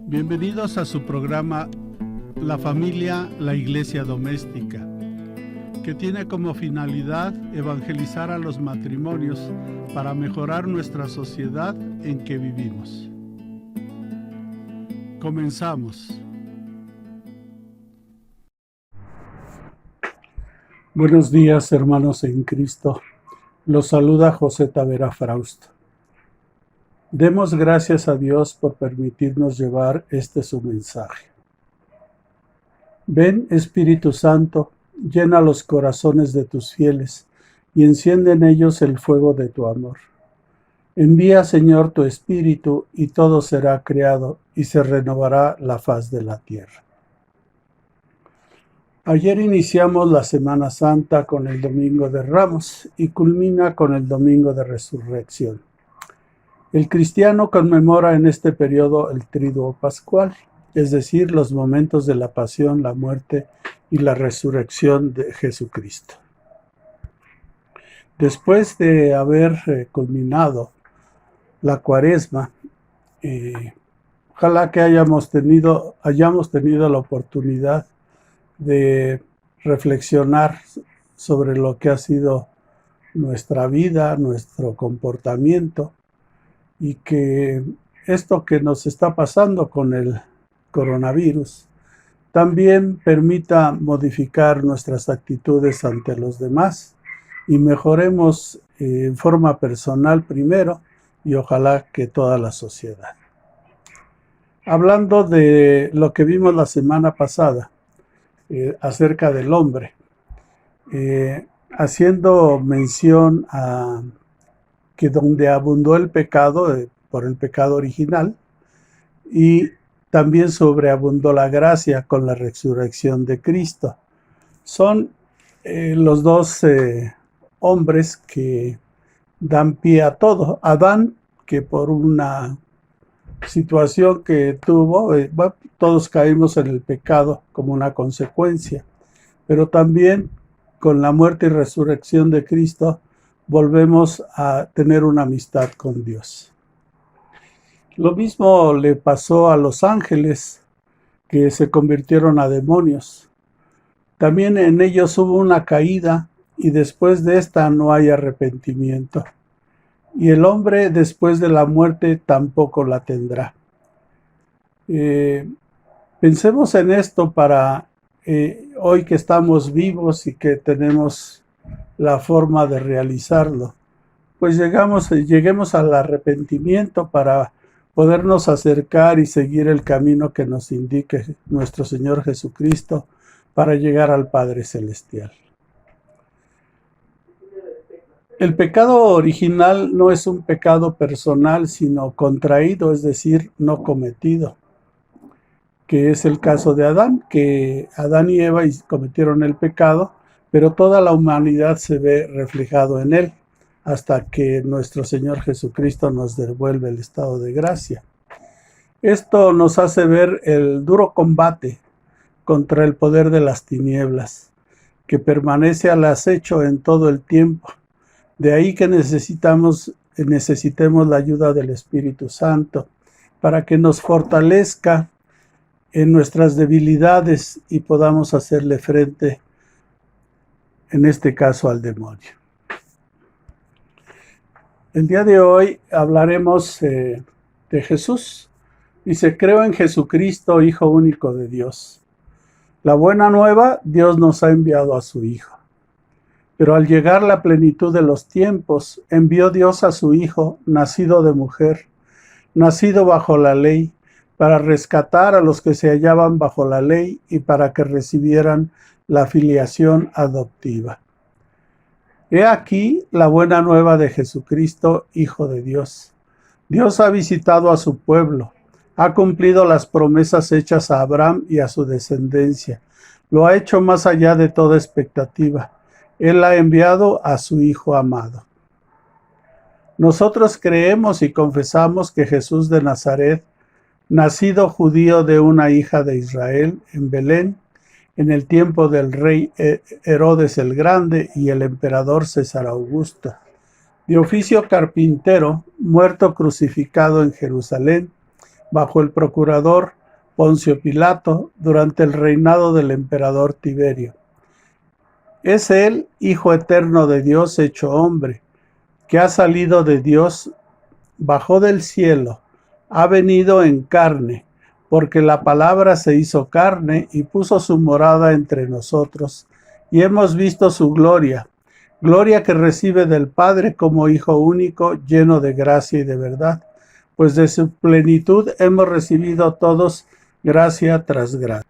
Bienvenidos a su programa La Familia, la Iglesia Doméstica, que tiene como finalidad evangelizar a los matrimonios para mejorar nuestra sociedad en que vivimos. Comenzamos. Buenos días, hermanos en Cristo. Los saluda José Tavera Frausto. Demos gracias a Dios por permitirnos llevar su mensaje. Ven, Espíritu Santo, llena los corazones de tus fieles y enciende en ellos el fuego de tu amor. Envía, Señor, tu Espíritu y todo será creado y se renovará la faz de la tierra. Ayer iniciamos la Semana Santa con el Domingo de Ramos y culmina con el Domingo de Resurrección. El cristiano conmemora en este periodo el Triduo Pascual, es decir, los momentos de la pasión, la muerte y la resurrección de Jesucristo. Después de haber culminado la Cuaresma, ojalá que hayamos tenido la oportunidad de reflexionar sobre lo que ha sido nuestra vida, nuestro comportamiento, y que esto que nos está pasando con el coronavirus también permita modificar nuestras actitudes ante los demás y mejoremos en forma personal primero y ojalá que toda la sociedad. Hablando de lo que vimos la semana pasada acerca del hombre, haciendo mención a que donde abundó el pecado por el pecado original y también sobreabundó la gracia con la resurrección de Cristo. Son los dos hombres que dan pie a todo. Adán, que por una situación que tuvo, todos caímos en el pecado como una consecuencia, pero también con la muerte y resurrección de Cristo volvemos a tener una amistad con Dios. Lo mismo le pasó a los ángeles que se convirtieron a demonios. También en ellos hubo una caída y después de esta no hay arrepentimiento. Y el hombre después de la muerte tampoco la tendrá. Pensemos en esto para hoy que estamos vivos y que tenemos la forma de realizarlo, pues lleguemos al arrepentimiento para podernos acercar y seguir el camino que nos indique nuestro Señor Jesucristo para llegar al Padre Celestial. El pecado original no es un pecado personal, sino contraído, es decir, no cometido, que es el caso de Adán, que Adán y Eva cometieron el pecado, pero toda la humanidad se ve reflejado en él, hasta que nuestro Señor Jesucristo nos devuelve el estado de gracia. Esto nos hace ver el duro combate contra el poder de las tinieblas, que permanece al acecho en todo el tiempo. De ahí que necesitemos la ayuda del Espíritu Santo, para que nos fortalezca en nuestras debilidades y podamos hacerle frente, en este caso al demonio. El día de hoy hablaremos de Jesús. Dice, creo en Jesucristo, Hijo único de Dios. La buena nueva, Dios nos ha enviado a su Hijo. Pero al llegar la plenitud de los tiempos, envió Dios a su Hijo, nacido de mujer, nacido bajo la ley, para rescatar a los que se hallaban bajo la ley y para que recibieran la filiación adoptiva. He aquí la buena nueva de Jesucristo, Hijo de Dios. Dios ha visitado a su pueblo, ha cumplido las promesas hechas a Abraham y a su descendencia. Lo ha hecho más allá de toda expectativa. Él ha enviado a su Hijo amado. Nosotros creemos y confesamos que Jesús de Nazaret, nacido judío de una hija de Israel en Belén, en el tiempo del rey Herodes el Grande y el emperador César Augusto, de oficio carpintero, muerto crucificado en Jerusalén, bajo el procurador Poncio Pilato, durante el reinado del emperador Tiberio. Es Él, Hijo eterno de Dios hecho hombre, que ha salido de Dios, bajó del cielo, ha venido en carne, porque la palabra se hizo carne y puso su morada entre nosotros, y hemos visto su gloria, gloria que recibe del Padre como Hijo único, lleno de gracia y de verdad, pues de su plenitud hemos recibido todos gracia tras gracia.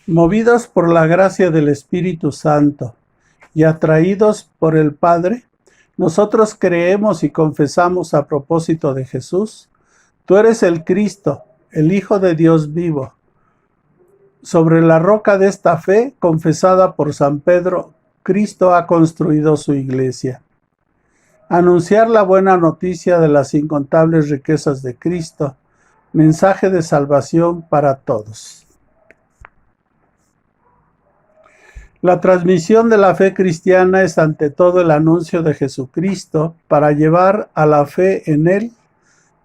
Movidos por la gracia del Espíritu Santo y atraídos por el Padre, nosotros creemos y confesamos a propósito de Jesús: tú eres el Cristo, el Hijo de Dios vivo. Sobre la roca de esta fe, confesada por San Pedro, Cristo ha construido su iglesia. Anunciar la buena noticia de las incontables riquezas de Cristo, mensaje de salvación para todos. La transmisión de la fe cristiana es ante todo el anuncio de Jesucristo para llevar a la fe en Él.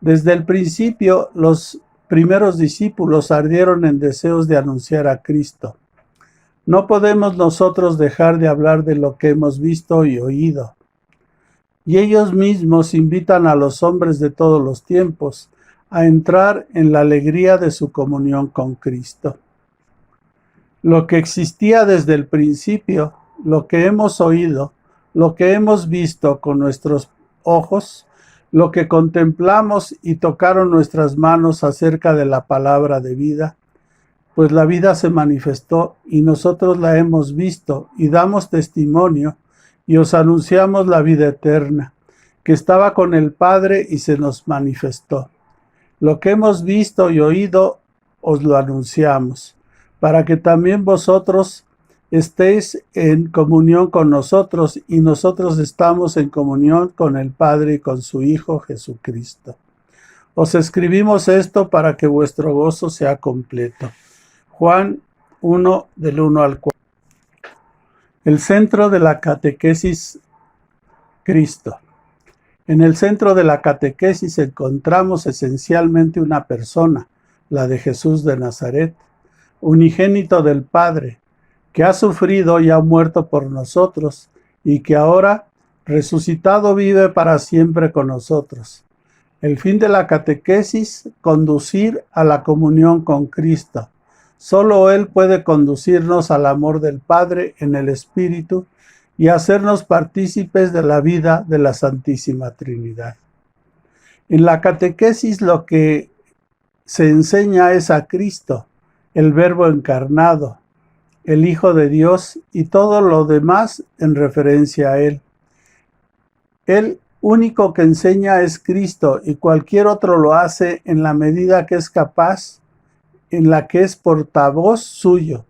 Desde el principio, los primeros discípulos ardieron en deseos de anunciar a Cristo. No podemos nosotros dejar de hablar de lo que hemos visto y oído. Y ellos mismos invitan a los hombres de todos los tiempos a entrar en la alegría de su comunión con Cristo. Lo que existía desde el principio, lo que hemos oído, lo que hemos visto con nuestros ojos, lo que contemplamos y tocaron nuestras manos acerca de la palabra de vida, pues la vida se manifestó y nosotros la hemos visto y damos testimonio y os anunciamos la vida eterna, que estaba con el Padre y se nos manifestó. Lo que hemos visto y oído os lo anunciamos, para que también vosotros estéis en comunión con nosotros y nosotros estamos en comunión con el Padre y con su Hijo Jesucristo. Os escribimos esto para que vuestro gozo sea completo. Juan 1, del 1 al 4. El centro de la catequesis Cristo. En el centro de la catequesis encontramos esencialmente una persona, la de Jesús de Nazaret, unigénito del Padre, que ha sufrido y ha muerto por nosotros, y que ahora, resucitado, vive para siempre con nosotros. El fin de la catequesis, conducir a la comunión con Cristo. Solo Él puede conducirnos al amor del Padre en el Espíritu y hacernos partícipes de la vida de la Santísima Trinidad. En la catequesis lo que se enseña es a Cristo, el Verbo encarnado, el Hijo de Dios y todo lo demás en referencia a Él. El único que enseña es Cristo y cualquier otro lo hace en la medida que es capaz, en la que es portavoz suyo,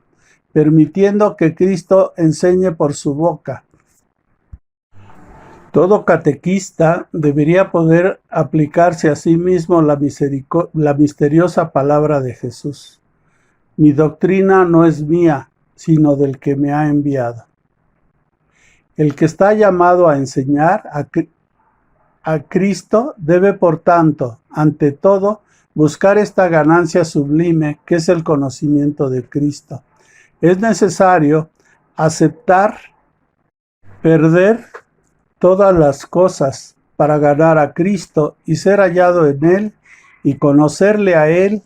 permitiendo que Cristo enseñe por su boca. Todo catequista debería poder aplicarse a sí mismo la misteriosa palabra de Jesús. Mi doctrina no es mía, sino del que me ha enviado. El que está llamado a enseñar a Cristo debe, por tanto, ante todo, buscar esta ganancia sublime que es el conocimiento de Cristo. Es necesario aceptar perder todas las cosas para ganar a Cristo y ser hallado en Él y conocerle a Él,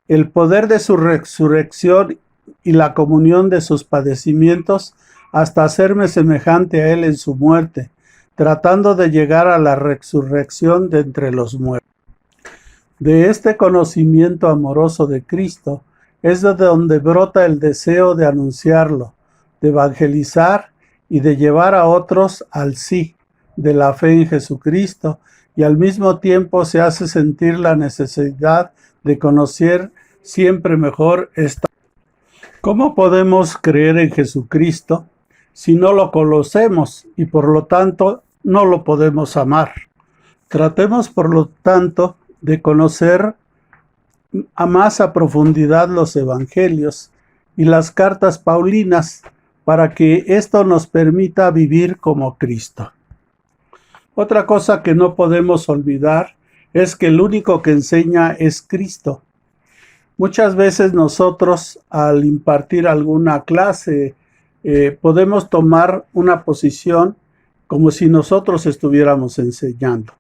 el poder de su resurrección y la comunión de sus padecimientos, hasta hacerme semejante a Él en su muerte, tratando de llegar a la resurrección de entre los muertos. De este conocimiento amoroso de Cristo es de donde brota el deseo de anunciarlo, de evangelizar y de llevar a otros al sí de la fe en Jesucristo, y al mismo tiempo se hace sentir la necesidad de conocer siempre mejor esta. ¿Cómo podemos creer en Jesucristo si no lo conocemos y por lo tanto no lo podemos amar? Tratemos por lo tanto de conocer a más a profundidad los evangelios y las cartas paulinas para que esto nos permita vivir como Cristo. Otra cosa que no podemos olvidar es que el único que enseña es Cristo. Muchas veces nosotros, al impartir alguna clase, podemos tomar una posición como si nosotros estuviéramos enseñando.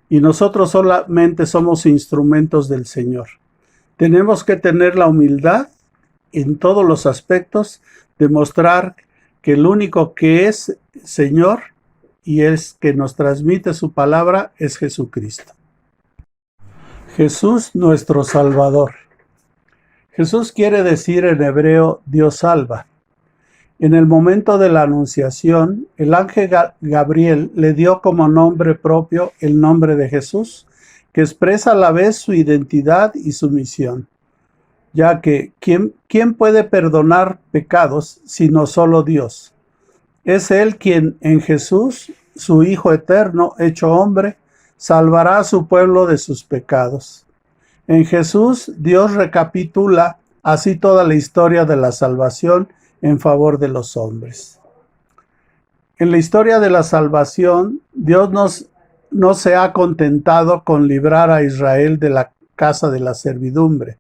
Y nosotros solamente somos instrumentos del Señor. Tenemos que tener la humildad en todos los aspectos, demostrar que el único que es Señor y es que nos transmite su palabra es Jesucristo. Jesús nuestro Salvador. Jesús quiere decir en hebreo Dios salva. En el momento de la anunciación, el ángel Gabriel le dio como nombre propio el nombre de Jesús, que expresa a la vez su identidad y su misión, ya que ¿quién puede perdonar pecados sino solo Dios? Es Él quien en Jesús, su Hijo eterno, hecho hombre, salvará a su pueblo de sus pecados. En Jesús, Dios recapitula así toda la historia de la salvación en favor de los hombres. En la historia de la salvación, Dios no se ha contentado con librar a Israel de la casa de la servidumbre,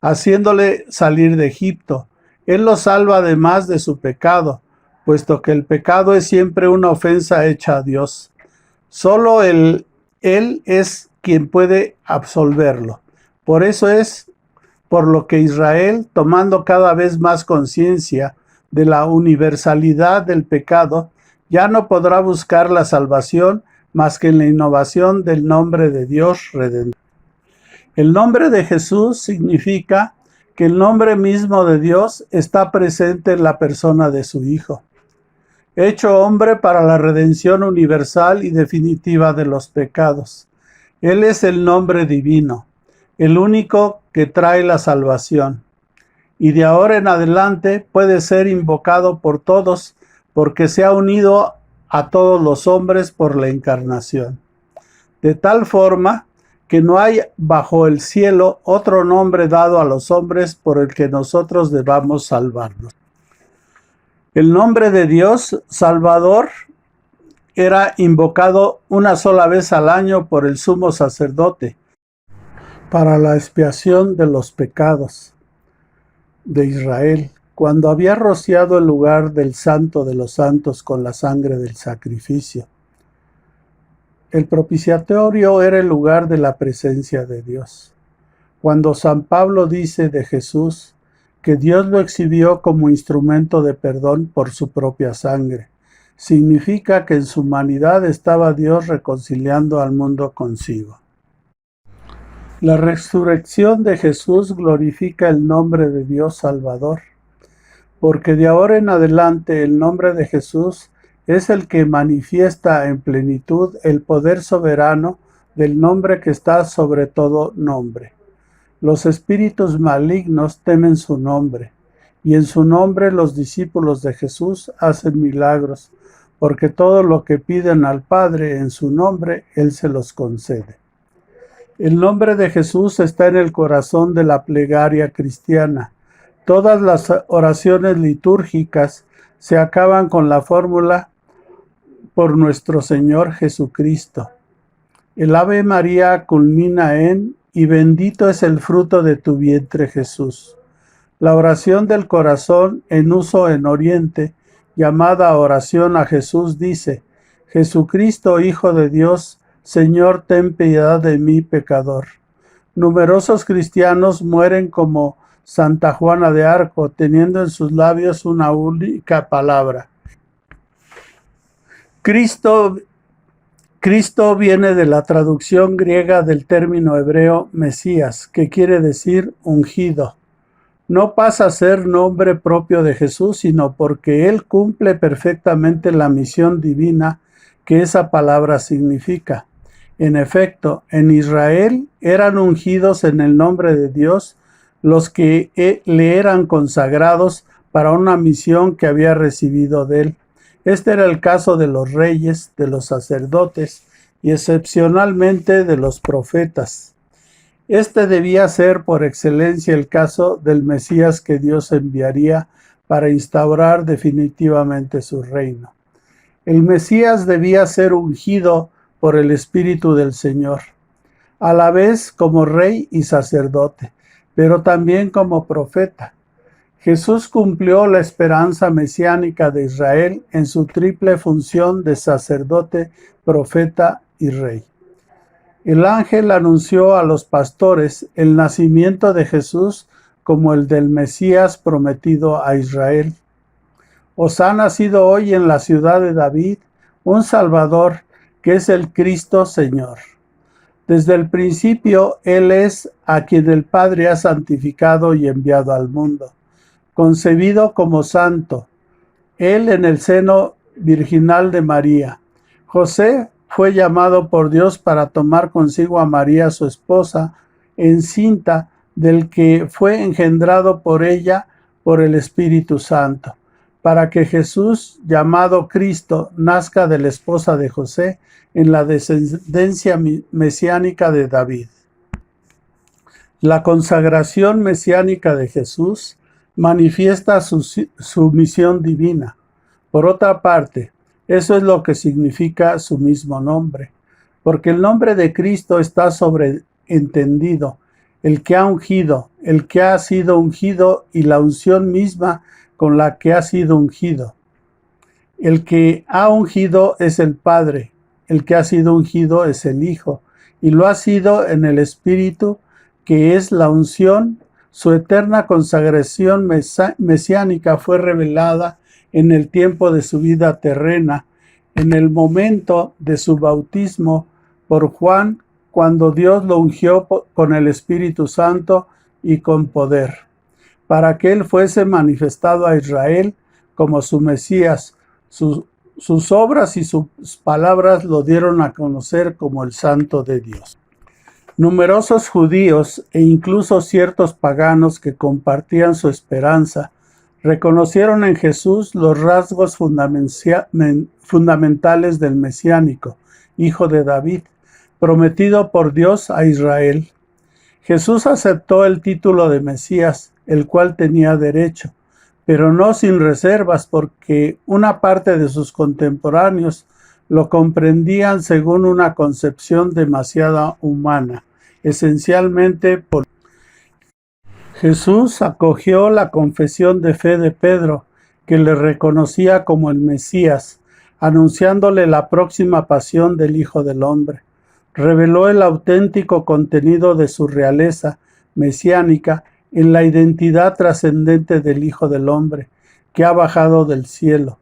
haciéndole salir de Egipto. Él lo salva además de su pecado, puesto que el pecado es siempre una ofensa hecha a Dios. Solo Él es quien puede absolverlo. Por eso es por lo que Israel, tomando cada vez más conciencia de la universalidad del pecado, ya no podrá buscar la salvación más que en la innovación del nombre de Dios Redentor. El nombre de Jesús significa que el nombre mismo de Dios está presente en la persona de su Hijo, hecho hombre para la redención universal y definitiva de los pecados. Él es el nombre divino, el único que trae la salvación, y de ahora en adelante puede ser invocado por todos porque se ha unido a todos los hombres por la encarnación. De tal forma que no hay bajo el cielo otro nombre dado a los hombres por el que nosotros debamos salvarnos. El nombre de Dios Salvador era invocado una sola vez al año por el sumo sacerdote para la expiación de los pecados de Israel, cuando había rociado el lugar del Santo de los Santos con la sangre del sacrificio. El propiciatorio era el lugar de la presencia de Dios. Cuando San Pablo dice de Jesús que Dios lo exhibió como instrumento de perdón por su propia sangre, significa que en su humanidad estaba Dios reconciliando al mundo consigo. La resurrección de Jesús glorifica el nombre de Dios Salvador, porque de ahora en adelante el nombre de Jesús es el que manifiesta en plenitud el poder soberano del nombre que está sobre todo nombre. Los espíritus malignos temen su nombre, y en su nombre los discípulos de Jesús hacen milagros, porque todo lo que piden al Padre en su nombre, Él se los concede. El nombre de Jesús está en el corazón de la plegaria cristiana. Todas las oraciones litúrgicas se acaban con la fórmula por nuestro Señor Jesucristo. El Ave María culmina en y bendito es el fruto de tu vientre Jesús. La oración del corazón en uso en Oriente, llamada oración a Jesús, dice: Jesucristo, Hijo de Dios, Señor, ten piedad de mí, pecador. Numerosos cristianos mueren como Santa Juana de Arco, teniendo en sus labios una única palabra. Cristo viene de la traducción griega del término hebreo Mesías, que quiere decir ungido. No pasa a ser nombre propio de Jesús, sino porque Él cumple perfectamente la misión divina que esa palabra significa. En efecto, en Israel eran ungidos en el nombre de Dios los que le eran consagrados para una misión que había recibido de Él. Este era el caso de los reyes, de los sacerdotes y excepcionalmente de los profetas. Este debía ser por excelencia el caso del Mesías que Dios enviaría para instaurar definitivamente su reino. El Mesías debía ser ungido por el Espíritu del Señor. a la vez como rey y sacerdote, pero también como profeta. Jesús cumplió la esperanza mesiánica de Israel en su triple función de sacerdote, profeta y rey. El ángel anunció a los pastores el nacimiento de Jesús como el del Mesías prometido a Israel. Os ha nacido hoy en la ciudad de David un Salvador, que es el Cristo Señor. Desde el principio Él es a quien el Padre ha santificado y enviado al mundo. Concebido como santo, Él en el seno virginal de María. José fue llamado por Dios para tomar consigo a María, su esposa, encinta, del que fue engendrado por ella por el Espíritu Santo, para que Jesús, llamado Cristo, nazca de la esposa de José en la descendencia mesiánica de David. La consagración mesiánica de Jesús manifiesta su misión divina. Por otra parte, eso es lo que significa su mismo nombre, porque el nombre de Cristo está sobreentendido, el que ha ungido, el que ha sido ungido y la unción misma con la que ha sido ungido. El que ha ungido es el Padre, el que ha sido ungido es el Hijo, y lo ha sido en el Espíritu, que es la unción. Su eterna consagración mesiánica fue revelada en el tiempo de su vida terrena, en el momento de su bautismo por Juan, cuando Dios lo ungió con el Espíritu Santo y con poder, para que Él fuese manifestado a Israel como su Mesías. Sus obras y sus palabras lo dieron a conocer como el Santo de Dios. Numerosos judíos e incluso ciertos paganos que compartían su esperanza reconocieron en Jesús los rasgos fundamentales del mesiánico, hijo de David, prometido por Dios a Israel. Jesús aceptó el título de Mesías, el cual tenía derecho, pero no sin reservas, porque una parte de sus contemporáneos lo comprendían según una concepción demasiado humana, esencialmente por Jesús acogió la confesión de fe de Pedro, que le reconocía como el Mesías, anunciándole la próxima pasión del Hijo del Hombre. Reveló el auténtico contenido de su realeza mesiánica en la identidad trascendente del Hijo del Hombre, que ha bajado del cielo,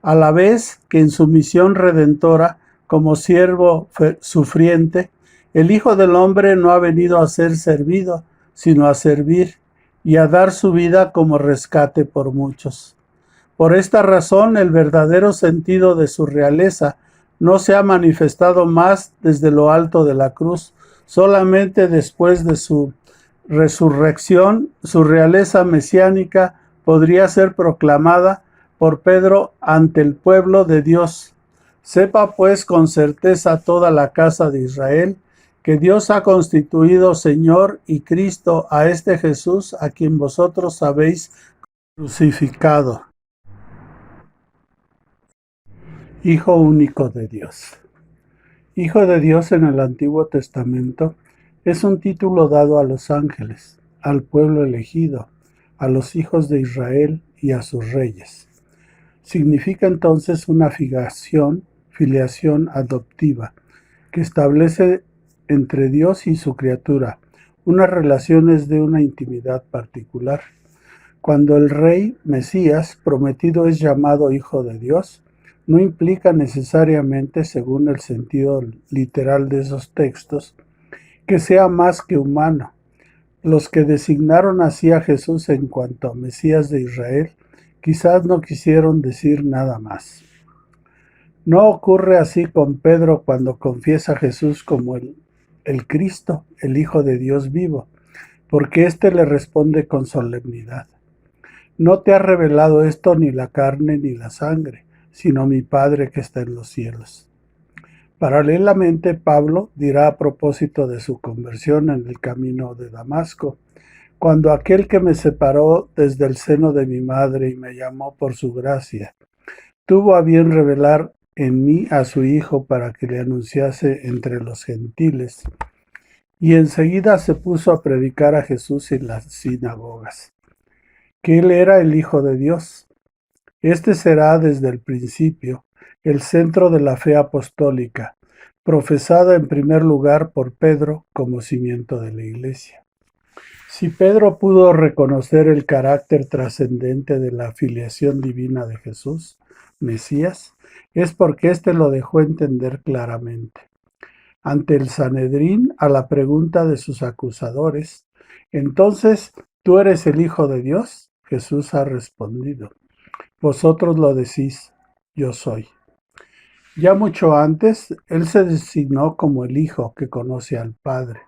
a la vez que en su misión redentora como siervo sufriente, el Hijo del Hombre no ha venido a ser servido, sino a servir y a dar su vida como rescate por muchos. Por esta razón, el verdadero sentido de su realeza no se ha manifestado más desde lo alto de la cruz. Solamente después de su resurrección, su realeza mesiánica podría ser proclamada por Pedro ante el pueblo de Dios. Sepa pues con certeza toda la casa de Israel que Dios ha constituido Señor y Cristo a este Jesús, a quien vosotros habéis crucificado. Hijo único de Dios. Hijo de Dios en el Antiguo Testamento es un título dado a los ángeles, al pueblo elegido, a los hijos de Israel y a sus reyes. Significa entonces una filiación adoptiva que establece entre Dios y su criatura unas relaciones de una intimidad particular. Cuando el rey Mesías prometido es llamado Hijo de Dios, no implica necesariamente, según el sentido literal de esos textos, que sea más que humano. Los que designaron así a Jesús en cuanto a Mesías de Israel, quizás no quisieron decir nada más. No ocurre así con Pedro cuando confiesa a Jesús como el Cristo, el Hijo de Dios vivo, porque éste le responde con solemnidad: no te ha revelado esto ni la carne ni la sangre, sino mi Padre que está en los cielos. Paralelamente, Pablo dirá a propósito de su conversión en el camino de Damasco: cuando aquel que me separó desde el seno de mi madre y me llamó por su gracia, tuvo a bien revelar en mí a su Hijo para que le anunciase entre los gentiles y enseguida se puso a predicar a Jesús en las sinagogas, que él era el Hijo de Dios. Este será desde el principio el centro de la fe apostólica, profesada en primer lugar por Pedro como cimiento de la Iglesia. Si Pedro pudo reconocer el carácter trascendente de la filiación divina de Jesús, Mesías, es porque éste lo dejó entender claramente. Ante el Sanedrín, a la pregunta de sus acusadores, entonces, ¿tú eres el Hijo de Dios? Jesús ha respondido, vosotros lo decís, yo soy. Ya mucho antes, él se designó como el Hijo que conoce al Padre,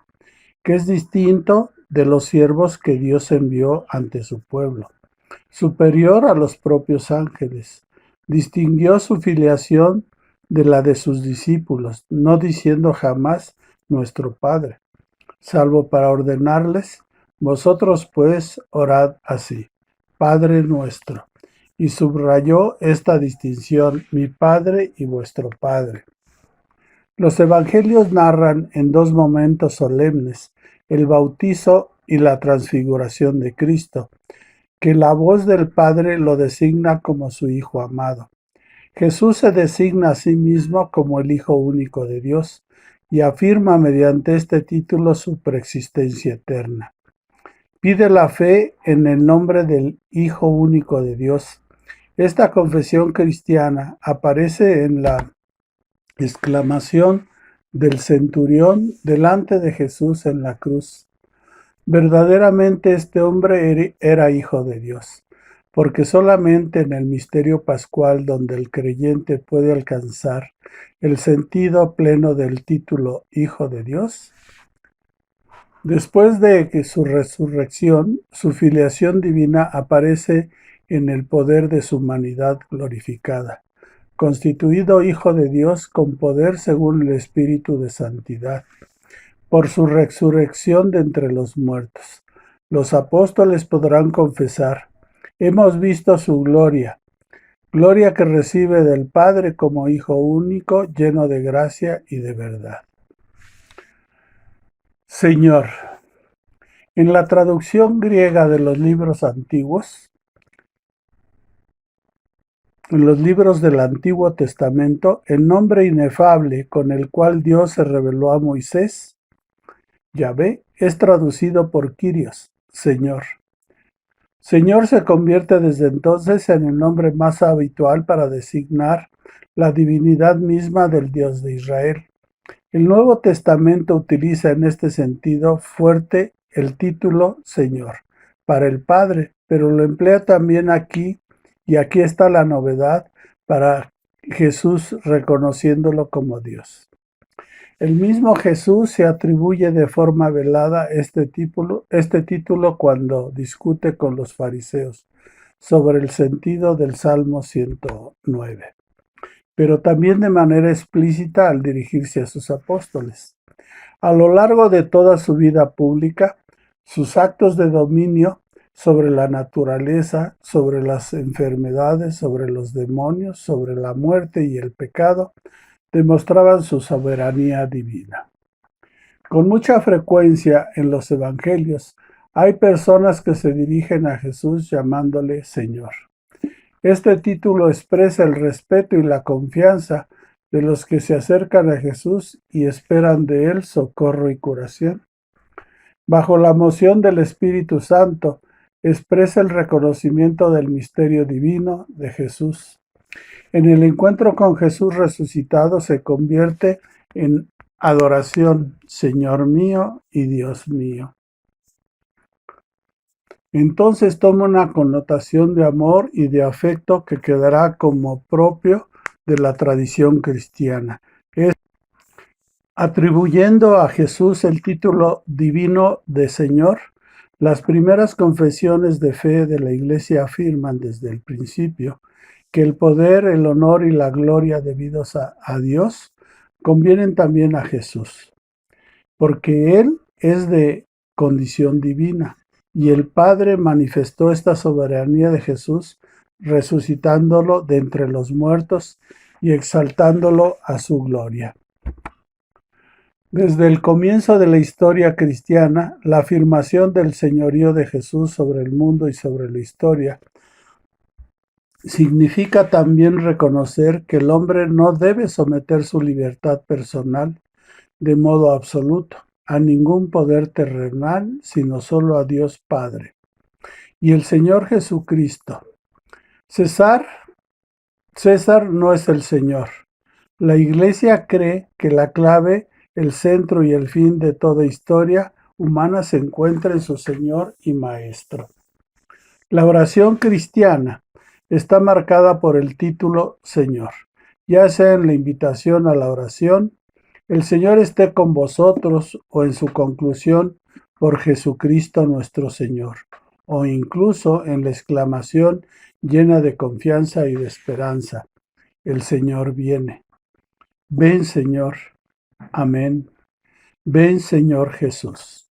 que es distinto de los siervos que Dios envió ante su pueblo, superior a los propios ángeles. Distinguió su filiación de la de sus discípulos, no diciendo jamás nuestro Padre, salvo para ordenarles, vosotros pues orad así, Padre nuestro. Y subrayó esta distinción, mi Padre y vuestro Padre. Los evangelios narran en dos momentos solemnes, el bautizo y la transfiguración de Cristo, que la voz del Padre lo designa como su Hijo amado. Jesús se designa a sí mismo como el Hijo único de Dios y afirma mediante este título su preexistencia eterna. Pide la fe en el nombre del Hijo único de Dios. Esta confesión cristiana aparece en la exclamación del centurión delante de Jesús en la cruz. Verdaderamente este hombre era hijo de Dios, porque solamente en el misterio pascual donde el creyente puede alcanzar el sentido pleno del título Hijo de Dios, después de que su resurrección, su filiación divina aparece en el poder de su humanidad glorificada, constituido Hijo de Dios con poder según el Espíritu de Santidad, por su resurrección de entre los muertos. Los apóstoles podrán confesar, hemos visto su gloria, gloria que recibe del Padre como Hijo único, lleno de gracia y de verdad. Señor, en la traducción griega de los libros antiguos, en los libros del Antiguo Testamento, el nombre inefable con el cual Dios se reveló a Moisés, Yahvé, es traducido por Kyrios, Señor. Señor se convierte desde entonces en el nombre más habitual para designar la divinidad misma del Dios de Israel. El Nuevo Testamento utiliza en este sentido fuerte el título Señor para el Padre, pero lo emplea también aquí, y aquí está la novedad, para Jesús reconociéndolo como Dios. El mismo Jesús se atribuye de forma velada este título cuando discute con los fariseos sobre el sentido del Salmo 109, pero también de manera explícita al dirigirse a sus apóstoles. A lo largo de toda su vida pública, sus actos de dominio sobre la naturaleza, sobre las enfermedades, sobre los demonios, sobre la muerte y el pecado, demostraban su soberanía divina. Con mucha frecuencia en los evangelios hay personas que se dirigen a Jesús llamándole Señor. Este título expresa el respeto y la confianza de los que se acercan a Jesús y esperan de él socorro y curación. Bajo la moción del Espíritu Santo, expresa el reconocimiento del misterio divino de Jesús. En el encuentro con Jesús resucitado se convierte en adoración, Señor mío y Dios mío. Entonces toma una connotación de amor y de afecto que quedará como propio de la tradición cristiana. Atribuyendo a Jesús el título divino de Señor, las primeras confesiones de fe de la Iglesia afirman desde el principio que el poder, el honor y la gloria debidos a Dios convienen también a Jesús, porque Él es de condición divina y el Padre manifestó esta soberanía de Jesús resucitándolo de entre los muertos y exaltándolo a su gloria. Desde el comienzo de la historia cristiana, la afirmación del señorío de Jesús sobre el mundo y sobre la historia significa también reconocer que el hombre no debe someter su libertad personal de modo absoluto a ningún poder terrenal, sino solo a Dios Padre y el Señor Jesucristo. César no es el Señor. La Iglesia cree que la clave, el centro y el fin de toda historia humana se encuentra en su Señor y Maestro. La oración cristiana está marcada por el título Señor, ya sea en la invitación a la oración, el Señor esté con vosotros, o en su conclusión, por Jesucristo nuestro Señor, o incluso en la exclamación llena de confianza y de esperanza, el Señor viene. Ven, Señor. Amén. Ven, Señor Jesús.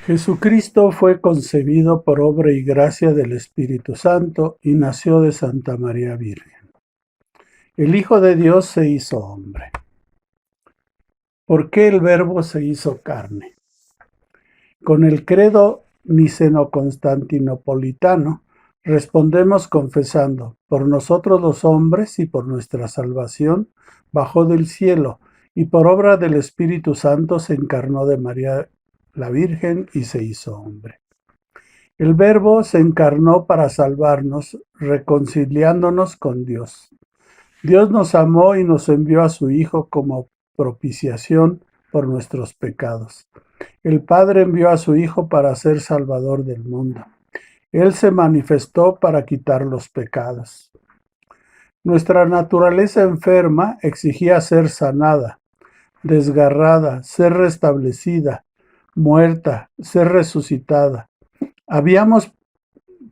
Jesucristo fue concebido por obra y gracia del Espíritu Santo y nació de Santa María Virgen. El Hijo de Dios se hizo hombre. ¿Por qué el Verbo se hizo carne? Con el credo niceno-constantinopolitano respondemos confesando: por nosotros los hombres y por nuestra salvación bajó del cielo, y por obra del Espíritu Santo se encarnó de María la Virgen y se hizo hombre. El Verbo se encarnó para salvarnos, reconciliándonos con Dios. Dios nos amó y nos envió a su Hijo como propiciación por nuestros pecados. El Padre envió a su Hijo para ser Salvador del mundo. Él se manifestó para quitar los pecados. Nuestra naturaleza enferma exigía ser sanada, desgarrada, ser restablecida, muerta, ser resucitada. Habíamos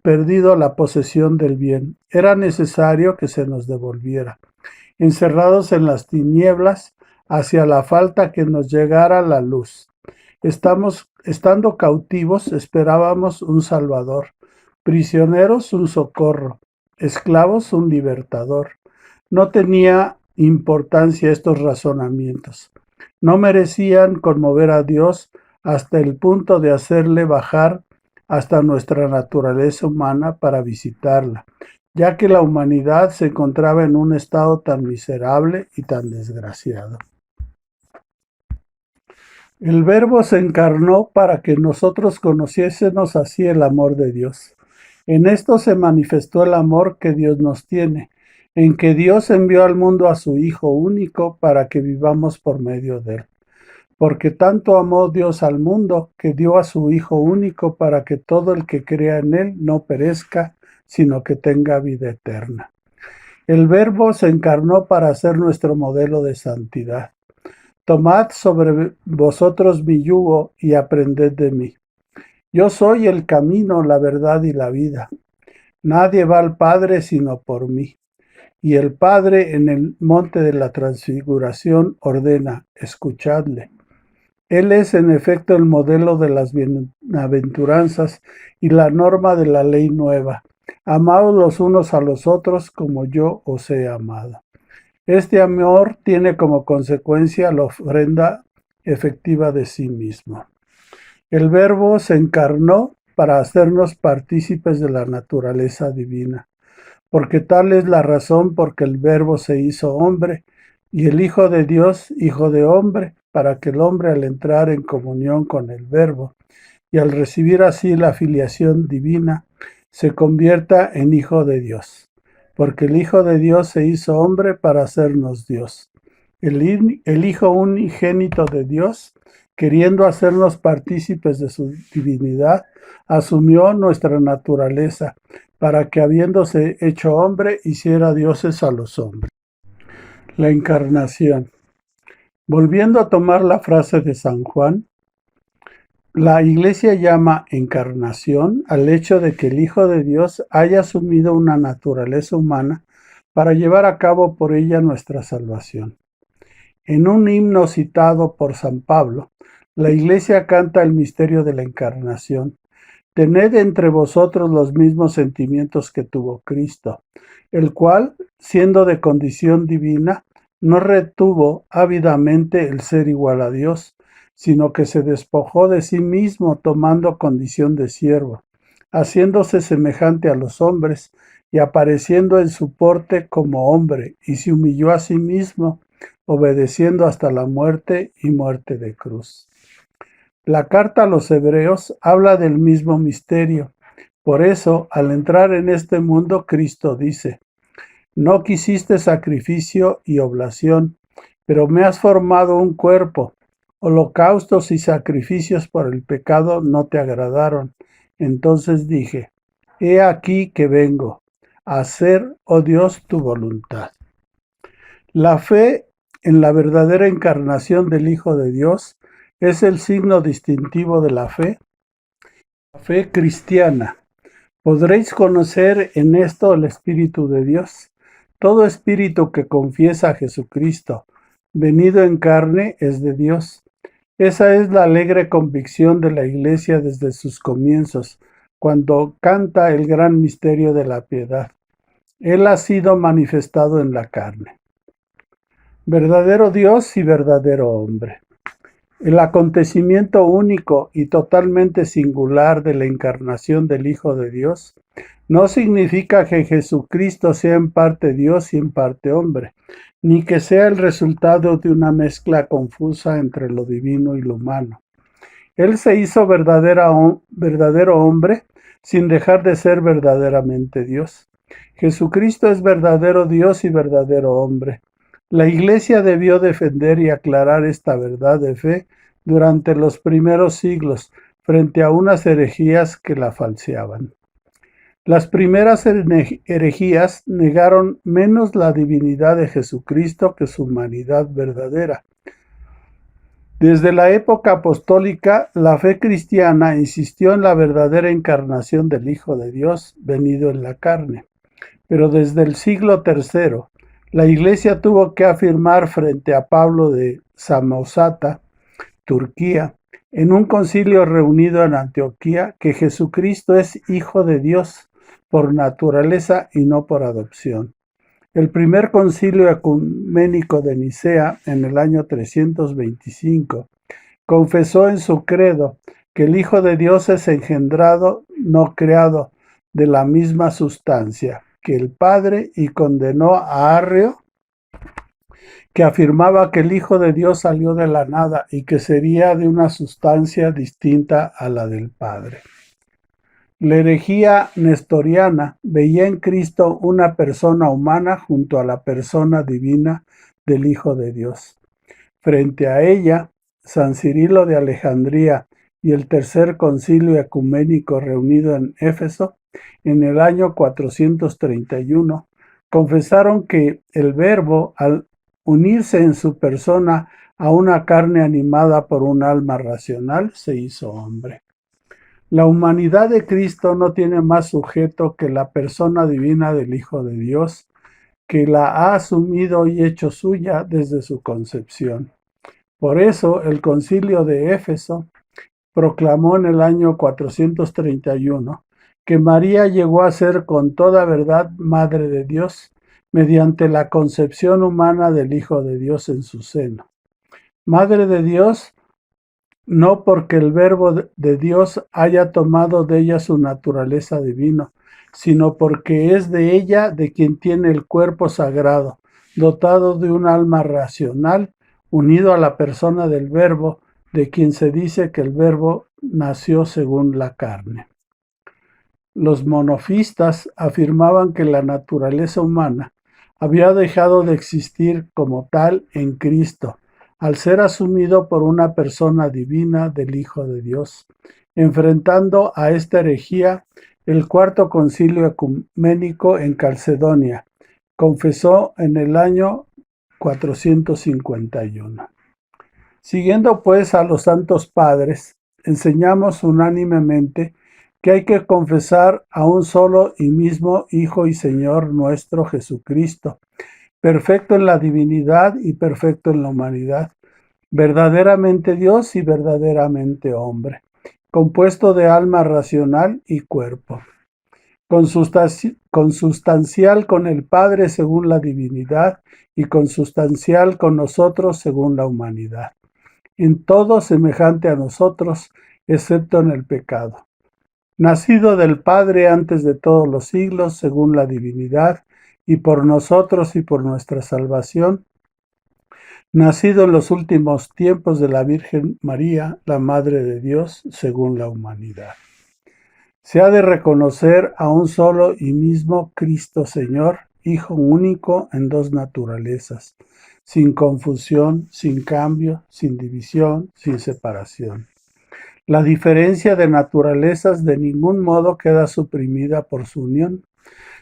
perdido la posesión del bien. Era necesario que se nos devolviera. Encerrados en las tinieblas, hacia la falta que nos llegara la luz. Estando cautivos, esperábamos un Salvador, prisioneros un socorro, esclavos un libertador. No tenía importancia estos razonamientos. No merecían conmover a Dios hasta el punto de hacerle bajar hasta nuestra naturaleza humana para visitarla, ya que la humanidad se encontraba en un estado tan miserable y tan desgraciado. El Verbo se encarnó para que nosotros conociésemos así el amor de Dios. En esto se manifestó el amor que Dios nos tiene, en que Dios envió al mundo a su Hijo único para que vivamos por medio de él. Porque tanto amó Dios al mundo que dio a su Hijo único para que todo el que crea en él no perezca, sino que tenga vida eterna. El Verbo se encarnó para ser nuestro modelo de santidad. Tomad sobre vosotros mi yugo y aprended de mí. Yo soy el camino, la verdad y la vida. Nadie va al Padre sino por mí. Y el Padre en el monte de la transfiguración ordena: escuchadle. Él es en efecto el modelo de las bienaventuranzas y la norma de la ley nueva. Amaos los unos a los otros como yo os he amado. Este amor tiene como consecuencia la ofrenda efectiva de sí mismo. El Verbo se encarnó para hacernos partícipes de la naturaleza divina, porque tal es la razón por que el Verbo se hizo hombre, y el Hijo de Dios, hijo de hombre, para que el hombre, al entrar en comunión con el Verbo y al recibir así la filiación divina, se convierta en Hijo de Dios. Porque el Hijo de Dios se hizo hombre para hacernos Dios. El Hijo unigénito de Dios, queriendo hacernos partícipes de su divinidad, asumió nuestra naturaleza, para que, habiéndose hecho hombre, hiciera dioses a los hombres. La encarnación. Volviendo a tomar la frase de San Juan, la Iglesia llama encarnación al hecho de que el Hijo de Dios haya asumido una naturaleza humana para llevar a cabo por ella nuestra salvación. En un himno citado por San Pablo, la Iglesia canta el misterio de la encarnación. Tened entre vosotros los mismos sentimientos que tuvo Cristo, el cual, siendo de condición divina, no retuvo ávidamente el ser igual a Dios, sino que se despojó de sí mismo tomando condición de siervo, haciéndose semejante a los hombres y apareciendo en su porte como hombre, y se humilló a sí mismo, obedeciendo hasta la muerte y muerte de cruz. La carta a los hebreos habla del mismo misterio. Por eso, al entrar en este mundo, Cristo dice: no quisiste sacrificio y oblación, pero me has formado un cuerpo. Holocaustos y sacrificios por el pecado no te agradaron. Entonces dije: he aquí que vengo a hacer, oh Dios, tu voluntad. La fe en la verdadera encarnación del Hijo de Dios es el signo distintivo de la fe cristiana. Podréis conocer en esto el Espíritu de Dios. Todo espíritu que confiesa a Jesucristo, venido en carne, es de Dios. Esa es la alegre convicción de la Iglesia desde sus comienzos, cuando canta el gran misterio de la piedad. Él ha sido manifestado en la carne. Verdadero Dios y verdadero hombre. El acontecimiento único y totalmente singular de la encarnación del Hijo de Dios no significa que Jesucristo sea en parte Dios y en parte hombre, ni que sea el resultado de una mezcla confusa entre lo divino y lo humano. Él se hizo verdadero hombre sin dejar de ser verdaderamente Dios. Jesucristo es verdadero Dios y verdadero hombre. La Iglesia debió defender y aclarar esta verdad de fe durante los primeros siglos frente a unas herejías que la falseaban. Las primeras herejías negaron menos la divinidad de Jesucristo que su humanidad verdadera. Desde la época apostólica, la fe cristiana insistió en la verdadera encarnación del Hijo de Dios venido en la carne. Pero desde el siglo III, la Iglesia tuvo que afirmar frente a Pablo de Samosata, Turquía, en un concilio reunido en Antioquía, que Jesucristo es Hijo de Dios por naturaleza y no por adopción. El primer concilio ecuménico de Nicea, en el año 325, confesó en su credo que el Hijo de Dios es engendrado, no creado, de la misma sustancia que el Padre, y condenó a Arrio, que afirmaba que el Hijo de Dios salió de la nada y que sería de una sustancia distinta a la del Padre. La herejía nestoriana veía en Cristo una persona humana junto a la persona divina del Hijo de Dios. Frente a ella, San Cirilo de Alejandría y el Tercer Concilio Ecuménico reunido en Éfeso en el año 431 confesaron que el Verbo, al unirse en su persona a una carne animada por un alma racional, se hizo hombre. La humanidad de Cristo no tiene más sujeto que la persona divina del Hijo de Dios, que la ha asumido y hecho suya desde su concepción. Por eso el Concilio de Éfeso proclamó en el año 431 que María llegó a ser con toda verdad Madre de Dios mediante la concepción humana del Hijo de Dios en su seno. Madre de Dios no porque el Verbo de Dios haya tomado de ella su naturaleza divina, sino porque es de ella de quien tiene el cuerpo sagrado, dotado de un alma racional, unido a la persona del Verbo, de quien se dice que el Verbo nació según la carne. Los monofistas afirmaban que la naturaleza humana había dejado de existir como tal en Cristo, al ser asumido por una persona divina del Hijo de Dios. Enfrentando a esta herejía, el Cuarto Concilio Ecuménico en Calcedonia confesó en el año 451. Siguiendo pues a los santos padres, enseñamos unánimemente que hay que confesar a un solo y mismo Hijo y Señor nuestro Jesucristo, perfecto en la divinidad y perfecto en la humanidad, verdaderamente Dios y verdaderamente hombre, compuesto de alma racional y cuerpo. Consustancial con el Padre según la divinidad y consustancial con nosotros según la humanidad. En todo semejante a nosotros, excepto en el pecado. Nacido del Padre antes de todos los siglos según la divinidad y por nosotros y por nuestra salvación, nacido en los últimos tiempos de la Virgen María, la Madre de Dios, según la humanidad. Se ha de reconocer a un solo y mismo Cristo Señor, Hijo único en dos naturalezas, sin confusión, sin cambio, sin división, sin separación. La diferencia de naturalezas de ningún modo queda suprimida por su unión,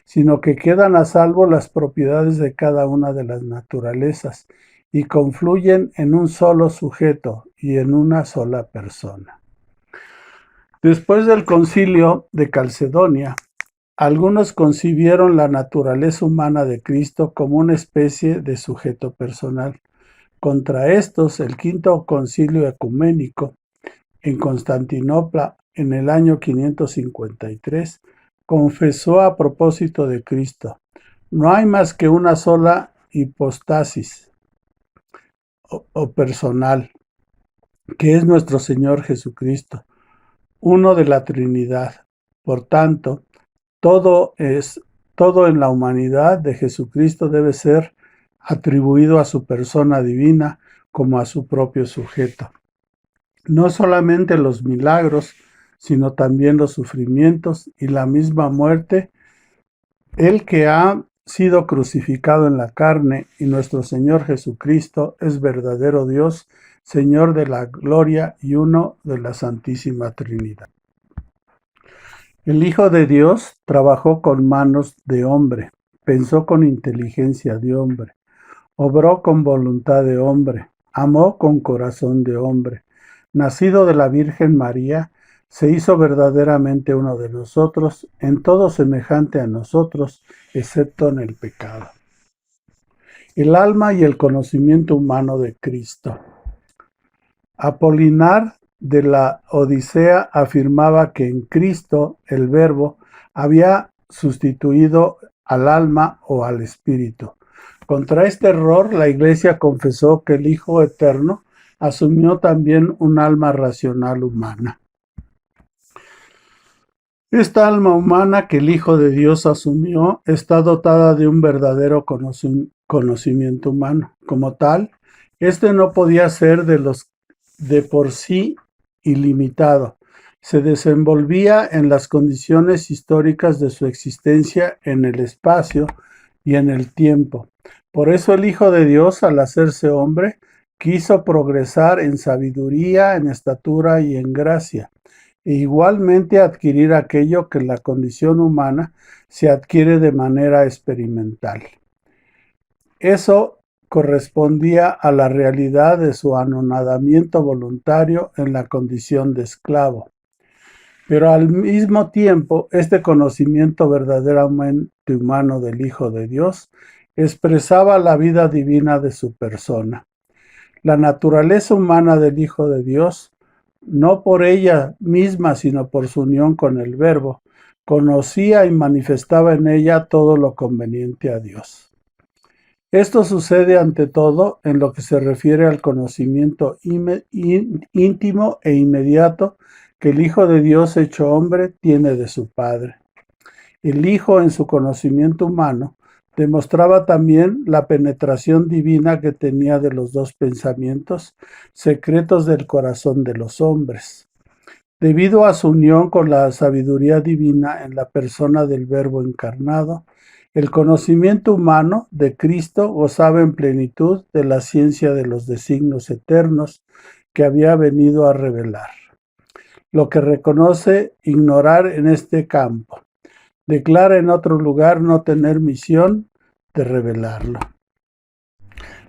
sino que quedan a salvo las propiedades de cada una de las naturalezas y confluyen en un solo sujeto y en una sola persona. Después del concilio de Calcedonia, algunos concibieron la naturaleza humana de Cristo como una especie de sujeto personal. Contra estos, el quinto concilio ecuménico en Constantinopla en el año 553 confesó a propósito de Cristo: no hay más que una sola hipostasis o personal, que es nuestro Señor Jesucristo, uno de la Trinidad. Por tanto, todo en la humanidad de Jesucristo debe ser atribuido a su persona divina como a su propio sujeto. No solamente los milagros, sino también los sufrimientos y la misma muerte, el que ha sido crucificado en la carne, y nuestro Señor Jesucristo es verdadero Dios, Señor de la gloria y uno de la Santísima Trinidad. El Hijo de Dios trabajó con manos de hombre, pensó con inteligencia de hombre, obró con voluntad de hombre, amó con corazón de hombre. Nacido de la Virgen María, se hizo verdaderamente uno de nosotros, en todo semejante a nosotros, excepto en el pecado. El alma y el conocimiento humano de Cristo. Apolinar de la Odisea afirmaba que en Cristo el Verbo había sustituido al alma o al espíritu. Contra este error, la Iglesia confesó que el Hijo Eterno asumió también un alma racional humana. Esta alma humana que el Hijo de Dios asumió está dotada de un verdadero conocimiento humano. Como tal, este no podía ser de por sí ilimitado. Se desenvolvía en las condiciones históricas de su existencia en el espacio y en el tiempo. Por eso el Hijo de Dios, al hacerse hombre, quiso progresar en sabiduría, en estatura y en gracia, e igualmente adquirir aquello que en la condición humana se adquiere de manera experimental. Eso correspondía a la realidad de su anonadamiento voluntario en la condición de esclavo. Pero al mismo tiempo, este conocimiento verdaderamente humano del Hijo de Dios expresaba la vida divina de su persona. La naturaleza humana del Hijo de Dios, no por ella misma, sino por su unión con el Verbo, conocía y manifestaba en ella todo lo conveniente a Dios. Esto sucede ante todo en lo que se refiere al conocimiento íntimo e inmediato que el Hijo de Dios hecho hombre tiene de su Padre. El Hijo, en su conocimiento humano, demostraba también la penetración divina que tenía de los dos pensamientos secretos del corazón de los hombres. Debido a su unión con la sabiduría divina en la persona del Verbo encarnado, el conocimiento humano de Cristo gozaba en plenitud de la ciencia de los designios eternos que había venido a revelar. Lo que reconoce ignorar en este campo, declara en otro lugar no tener misión de revelarlo.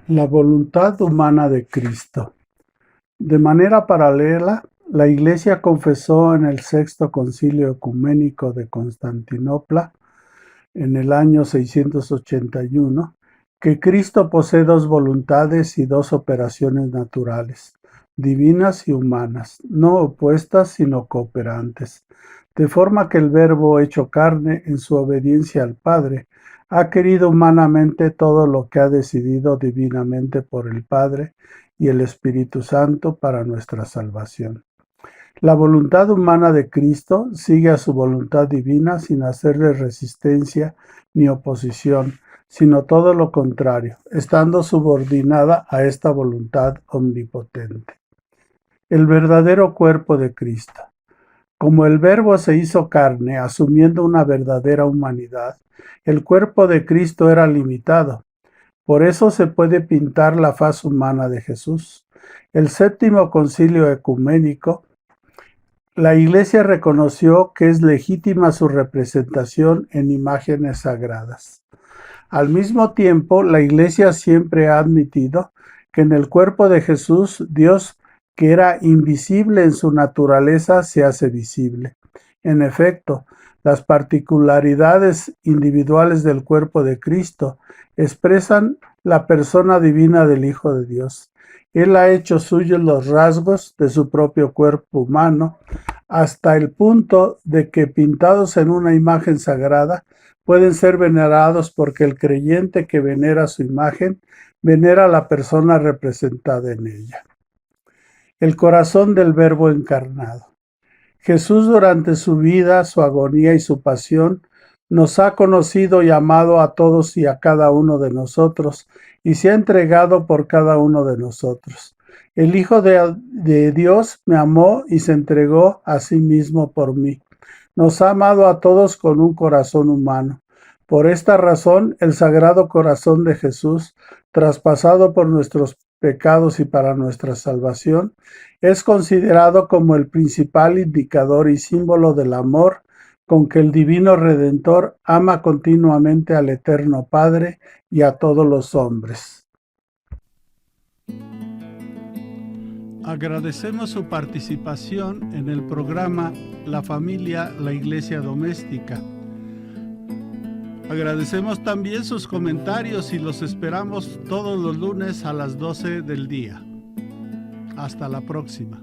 La voluntad humana de Cristo. De manera paralela, la Iglesia confesó en el Sexto Concilio Ecuménico de Constantinopla, en el año 681, que Cristo posee dos voluntades y dos operaciones naturales, divinas y humanas, no opuestas sino cooperantes, de forma que el Verbo hecho carne en su obediencia al Padre ha querido humanamente todo lo que ha decidido divinamente por el Padre y el Espíritu Santo para nuestra salvación. La voluntad humana de Cristo sigue a su voluntad divina sin hacerle resistencia ni oposición, sino todo lo contrario, estando subordinada a esta voluntad omnipotente. El verdadero cuerpo de Cristo. Como el Verbo se hizo carne, asumiendo una verdadera humanidad, el cuerpo de Cristo era limitado. Por eso se puede pintar la faz humana de Jesús. El séptimo concilio ecuménico, la Iglesia reconoció que es legítima su representación en imágenes sagradas. Al mismo tiempo, la Iglesia siempre ha admitido que en el cuerpo de Jesús, Dios, que era invisible en su naturaleza, se hace visible. En efecto, las particularidades individuales del cuerpo de Cristo expresan la persona divina del Hijo de Dios. Él ha hecho suyos los rasgos de su propio cuerpo humano, hasta el punto de que pintados en una imagen sagrada pueden ser venerados porque el creyente que venera su imagen venera a la persona representada en ella. El corazón del Verbo encarnado. Jesús durante su vida, su agonía y su pasión nos ha conocido y amado a todos y a cada uno de nosotros y se ha entregado por cada uno de nosotros. El Hijo de Dios me amó y se entregó a sí mismo por mí. Nos ha amado a todos con un corazón humano. Por esta razón, el Sagrado Corazón de Jesús, traspasado por nuestros pecados y para nuestra salvación, es considerado como el principal indicador y símbolo del amor con que el Divino Redentor ama continuamente al Eterno Padre y a todos los hombres. Agradecemos su participación en el programa La Familia, la Iglesia Doméstica. Agradecemos también sus comentarios y los esperamos todos los lunes a las 12 del día. Hasta la próxima.